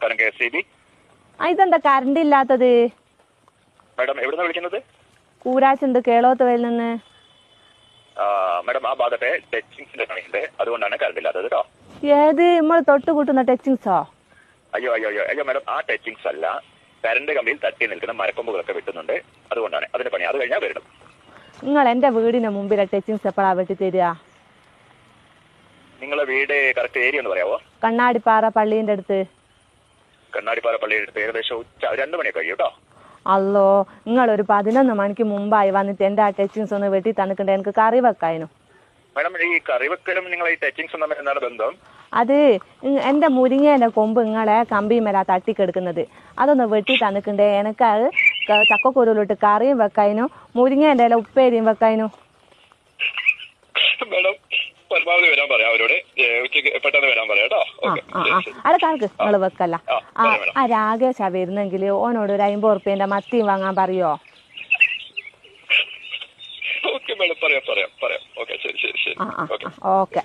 നമസ്കാരം KSEB. ഇതെന്താ current ഇല്ലാത്തത്? മാഡം എവിടുന്ന വിളിക്കുന്നത്? കൂരാച്ചുണ്ട് കേളോത്തുവയിൽ നിന്ന്. മാഡം ആ ഭാഗത്തെ ടച്ചിങ്സിന്റെ പണിയുണ്ട്, അതുകൊണ്ടാണ് കറണ്ട് ഇല്ലാത്തത് കേട്ടോ. ഏത് നമ്മൾ തൊട്ട് കൂട്ടുന്ന ടച്ചിങ്സോ? അയ്യോ മാഡം, ആ ടച്ചിങ്സ് അല്ല, കറണ്ട് കമ്പിയിൽ തട്ടി നിൽക്കുന്ന മരക്കൊമ്പുകളൊക്കെ വെട്ടുന്നുണ്ട്, അതുകൊണ്ടാണ് അതിന്റെ പണി. അത് കഴിഞ്ഞാൽ വരണം. നിങ്ങൾ എന്റെ വീടിന് മുമ്പിലെ ടച്ചിങ്സ് എപ്പോഴാ വെട്ടി തരിക? നിങ്ങളെ വീട് കറക്റ്റ് ഏരിയ ഒന്ന് പറയാവോ? കണ്ണാടിപ്പാറ പള്ളീന്റെ അടുത്ത്. കണ്ണാടിപ്പാറ പള്ളിയുടെ അടുത്ത് ഏകദേശം 2 മണിയൊക്കെ കഴിയും കേട്ടോ. അല്ലോ, നിങ്ങളൊരു 11 മണിക്ക് മുമ്പായി വന്നിട്ട് എന്റെ ആ ടച്ചിങ്സ് ഒന്ന് വെട്ടി തന്നിട്ടുണ്ട്, എനിക്ക് കറി വെക്കായിരുന്നു. മാഡം ഈ കറി വെക്കലും നിങ്ങൾ ഈ ടച്ചിങ്സും തമ്മിൽ എന്താണ് ബന്ധം? അത് എന്റെ മുരിങ്ങേന്റെ കൊമ്പ് നിങ്ങളെ കമ്പിമേലാ തട്ടിക്കെടുക്കുന്നത്, അതൊന്ന് വെട്ടി തന്നിട്ടുണ്ടേ. എനിക്ക് അത് ചക്കക്കുരുവിലിട്ട് കറിയും വെക്കായിരുന്നു, മുരിങ്ങേന്റെ ഇല ഉപ്പേരിയും വെക്കായിരുന്നു. മാഡം പരമാവധി വരാൻ പറയാം അവരോട്, ഉച്ചയ്ക്ക് പെട്ടെന്ന് വരാൻ പറയാം കേട്ടോ. അത് കണക്ക് നിങ്ങൾ വെക്കല്ല. ആ രാകേഷാ വരുന്നെങ്കിൽ ഓനോട് ഒരു 50 ഉറുപ്പ്യന്റെ മത്തിയും വാങ്ങാൻ പറയോ? ഓക്കെ മാഡം, പറയാം. ഓക്കെ, ശരി. ഓക്കെ.